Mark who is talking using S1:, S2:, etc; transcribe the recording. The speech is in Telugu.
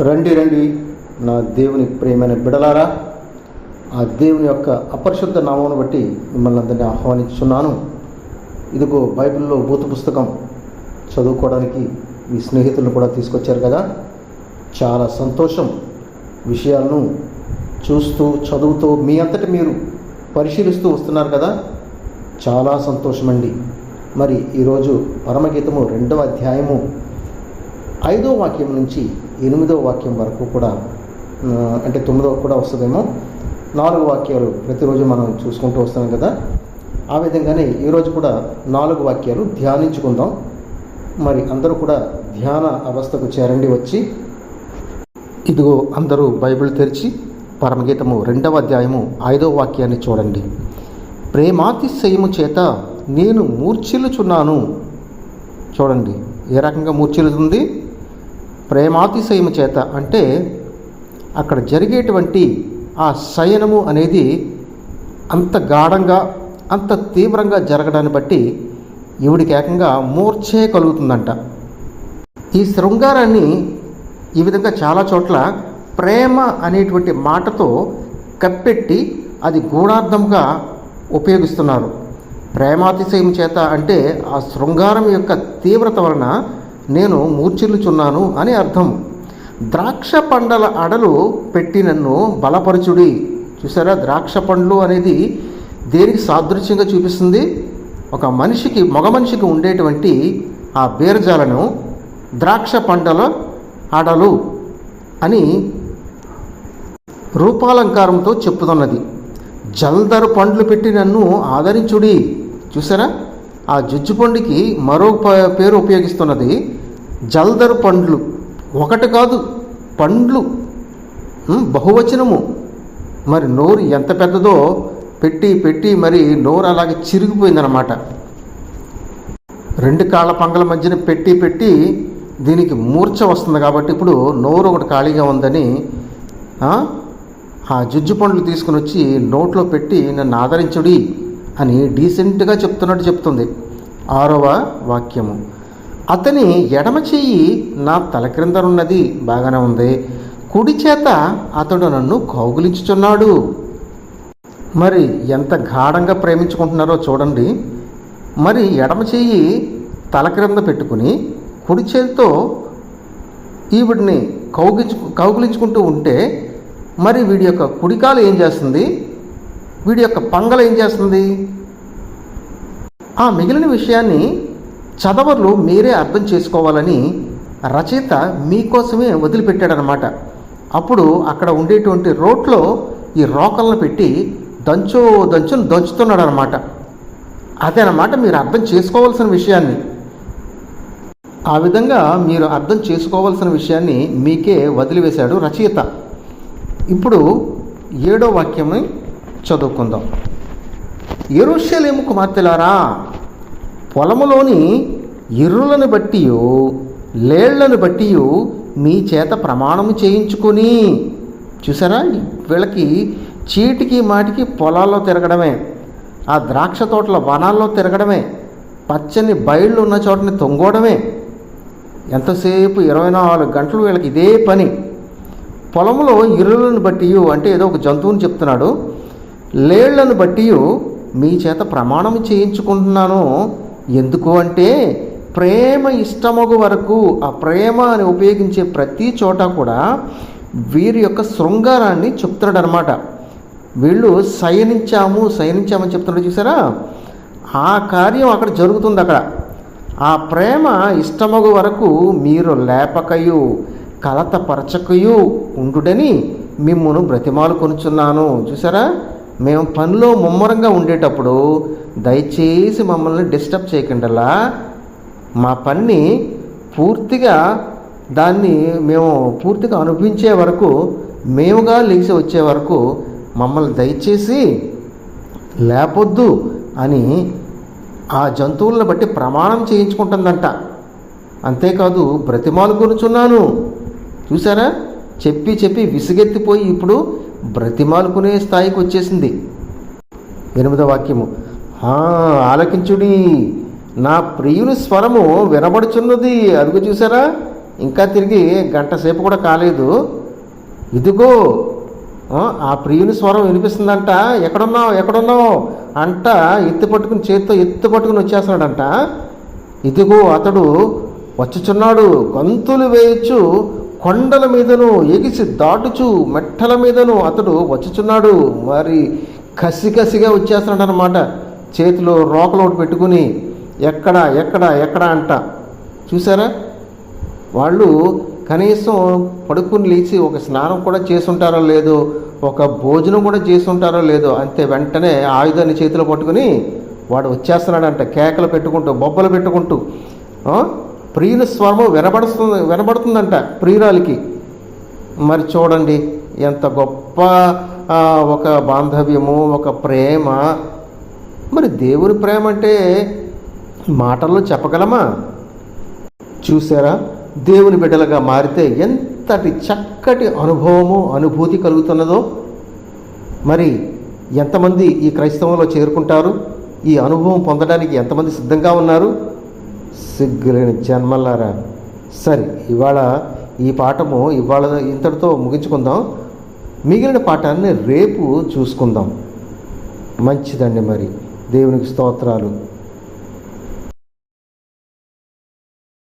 S1: రండి రండి నా దేవుని ప్రియమైన బిడలారా, ఆ దేవుని యొక్క అపరిశుద్ధ నామమును బట్టి మిమ్మల్ని అందరినీ ఆహ్వానించున్నాను. ఇదిగో బైబిల్లో భూత పుస్తకం చదువుకోవడానికి మీ స్నేహితులను కూడా తీసుకొచ్చారు కదా, చాలా సంతోషం. విషయాలను చూస్తూ చదువుతూ మీ అంతటి మీరు పరిశీలిస్తూ వస్తున్నారు కదా, చాలా సంతోషమండి. మరి ఈరోజు పరమగీతము 2వ అధ్యాయము 5వ వాక్యం నుంచి 8వ వాక్యం వరకు కూడా, అంటే 9వ కూడా వస్తుందేమో, 4 వాక్యాలు ప్రతిరోజు మనం చూసుకుంటూ వస్తాం కదా. ఆ విధంగానే ఈరోజు కూడా 4 వాక్యాలు ధ్యానించుకుందాం. మరి అందరూ కూడా ధ్యాన అవస్థకు చేరండి. వచ్చి ఇదిగో అందరూ బైబిల్ తెరిచి పరమగీతము 2వ అధ్యాయము 5వ వాక్యాన్ని చూడండి. ప్రేమాతిశయము చేత నేను మూర్ఛిల్లుచున్నాను. చూడండి ఏ రకంగా మూర్ఛిల్లుతుంది. ప్రేమాతిశయము చేత అంటే అక్కడ జరిగేటువంటి ఆ శయనము అనేది అంత గాఢంగా అంత తీవ్రంగా జరగడాన్ని బట్టి ఈవిడికి ఏకంగా మూర్ఛే కలుగుతుందంట. ఈ శృంగారాన్ని ఈ విధంగా చాలా చోట్ల ప్రేమ అనేటువంటి మాటతో కప్పెట్టి అది గూఢార్థంగా ఉపయోగిస్తున్నారు. ప్రేమాతిశయం చేత అంటే ఆ శృంగారం యొక్క తీవ్రత వలన నేను మూర్ఛిల్లుచున్నాను అని అర్థం. ద్రాక్ష పండ్ల అడలు పెట్టి నన్ను బలపరచుడి. చూసారా, ద్రాక్ష పండ్లు అనేది దేనికి సాదృశ్యంగా చూపిస్తుంది? ఒక మనిషికి, మగ మనిషికి ఉండేటువంటి ఆ బీరజాలను ద్రాక్ష పండ్ల అడలు అని రూపాలంకారంతో చెప్పుతున్నది. జల్దరు పండ్లు పెట్టి నన్ను ఆదరించుడి. చూసారా, ఆ జుజ్జు పండుకి మరో పేరు ఉపయోగిస్తున్నది జల్దరు పండ్లు. ఒకటి కాదు, పండ్లు, బహువచనము. మరి నోరు ఎంత పెద్దదో పెట్టి పెట్టి మరి నోరు అలాగే చిరిగిపోయిందన్నమాట. 2 కాళ్ళ పంగల మధ్యన పెట్టి పెట్టి దీనికి మూర్ఛ వస్తుంది. కాబట్టి ఇప్పుడు నోరు ఒకటి ఖాళీగా ఉందని ఆ జుజ్జు పండ్లు తీసుకుని వచ్చి నోట్లో పెట్టి నన్ను ఆదరించుడి అని డీసెంట్గా చెప్తున్నట్టు చెప్తుంది. 6వ వాక్యము, అతని ఎడమ చెయ్యి నా తల క్రిందనున్నది, బాగానే ఉంది, కుడి చేత అతడు నన్ను కౌగిలించుచున్నాడు. మరి ఎంత గాఢంగా ప్రేమించుకుంటున్నారో చూడండి. మరి ఎడమ చెయ్యి తల క్రింద పెట్టుకుని కుడి చేతితో ఈవిడిని కౌగిలించుకుంటూ ఉంటే మరి వీడి యొక్క కుడికాలు ఏం చేస్తుంది, వీడి యొక్క పంగల ఏం చేస్తుంది? ఆ మిగిలిన విషయాన్ని చదవర్లు మీరే అర్థం చేసుకోవాలని రచయిత మీకోసమే వదిలిపెట్టాడనమాట. అప్పుడు అక్కడ ఉండేటువంటి రోట్లో ఈ రోకలను పెట్టి దంచుతున్నాడు అనమాట. అదేనమాట మీరు అర్థం చేసుకోవాల్సిన విషయాన్ని. ఆ విధంగా మీరు అర్థం చేసుకోవాల్సిన విషయాన్ని మీకే వదిలివేశాడు రచయిత. ఇప్పుడు 7వ వాక్యము చదువుకుందాం. యెరూషలేము కుమార్తెలారా, పొలములోని ఇర్రులను బట్టి లేళ్లను బట్టి మీ చేత ప్రమాణము చేయించుకొని. చూసారా, వీళ్ళకి చీటికి మాటికి పొలాల్లో తిరగడమే, ఆ ద్రాక్ష తోటల వనాల్లో తిరగడమే, పచ్చని బయళ్ళు ఉన్న చోటని తొంగోవడమే. ఎంతసేపు 24 గంటలు వీళ్ళకి ఇదే పని. పొలంలో ఇర్రులను బట్టి అంటే ఏదో ఒక జంతువుని చెప్తున్నాడు. లేళ్లను బట్టి మీ చేత ప్రమాణం చేయించుకుంటున్నాను. ఎందుకు అంటే ప్రేమ ఇష్టమగు వరకు. ఆ ప్రేమ అని ఉపయోగించే ప్రతి చోట కూడా వీరి యొక్క శృంగారాన్ని చెప్తున్నాడు అనమాట. వీళ్ళు శయనించామని చెప్తున్నాడు. చూసారా, ఆ కార్యం అక్కడ జరుగుతుంది. అక్కడ ఆ ప్రేమ ఇష్టమగు వరకు మీరు లేపకయు కలతపరచకయు ఉండుడని మిమ్మును బ్రతిమాలు కొనుచున్నాను. చూసారా, మేము పనిలో ముమ్మరంగా ఉండేటప్పుడు దయచేసి మమ్మల్ని డిస్టర్బ్ చేయకుండా, మా పని పూర్తిగా దాన్ని మేము పూర్తిగా అనుభవించే వరకు, మేముగా లేచి వచ్చే వరకు మమ్మల్ని దయచేసి లేపొద్దు అని ఆ జంతువులను బట్టి ప్రమాణం చేయించుకుంటుందంట. అంతేకాదు బ్రతిమాలు కొనుచున్నాను. చూసారా, చెప్పి చెప్పి విసుగెత్తిపోయి ఇప్పుడు బ్రతిమాలుకునే స్థాయికి వచ్చేసింది. 8వ వాక్యము, ఆలకించుడి, నా ప్రియుని స్వరము వినబడుచున్నది. అదుగు చూసారా, ఇంకా తిరిగి గంట సేపు కూడా కాలేదు, ఇదిగో ఆ ప్రియుని స్వరం వినిపిస్తుందంట, ఎక్కడున్నావు అంట ఎత్తి పట్టుకుని, చేత్తో ఎత్తి పట్టుకుని వచ్చేస్తున్నాడంట. ఇదిగో అతడు వచ్చుచున్నాడు, గంతులు వేయచ్చు, కొండల మీదను ఎగిసి దాటుచు మెట్టల మీదను అతడు వచ్చుచున్నాడు. మరి కసిగా వచ్చేస్తున్నాడు అనమాట. చేతిలో రోకలోటు పెట్టుకుని ఎక్కడ అంట. చూసారా, వాళ్ళు కనీసం పడుకుని లేచి ఒక స్నానం కూడా చేసుంటారో లేదో, ఒక భోజనం కూడా చేసుంటారో లేదో, అంతే వెంటనే ఆయుధాన్ని చేతిలో పట్టుకుని వాడు వచ్చేస్తున్నాడంట, కేకలు పెట్టుకుంటూ, బొబ్బలు పెట్టుకుంటూ. ప్రియుని స్వరము వినబడుతుందంట ప్రియురాలికి. మరి చూడండి ఎంత గొప్ప ఒక బాంధవ్యము, ఒక ప్రేమ. మరి దేవుని ప్రేమ అంటే మాటల్లో చెప్పగలమా? చూసారా, దేవుని బిడ్డలుగా మారితే ఎంతటి చక్కటి అనుభవము, అనుభూతి కలుగుతున్నదో. మరి ఎంతమంది ఈ క్రైస్తవంలో చేరుకుంటారు? ఈ అనుభవం పొందడానికి ఎంతమంది సిద్ధంగా ఉన్నారు? సిగ్గులేని జన్మలారా. సరే, ఇవాళ ఈ పాఠము ఇంతటితో ముగించుకుందాం. మిగిలిన పాఠాన్ని రేపు చూసుకుందాం. మంచిదండి. మరి దేవునికి స్తోత్రాలు.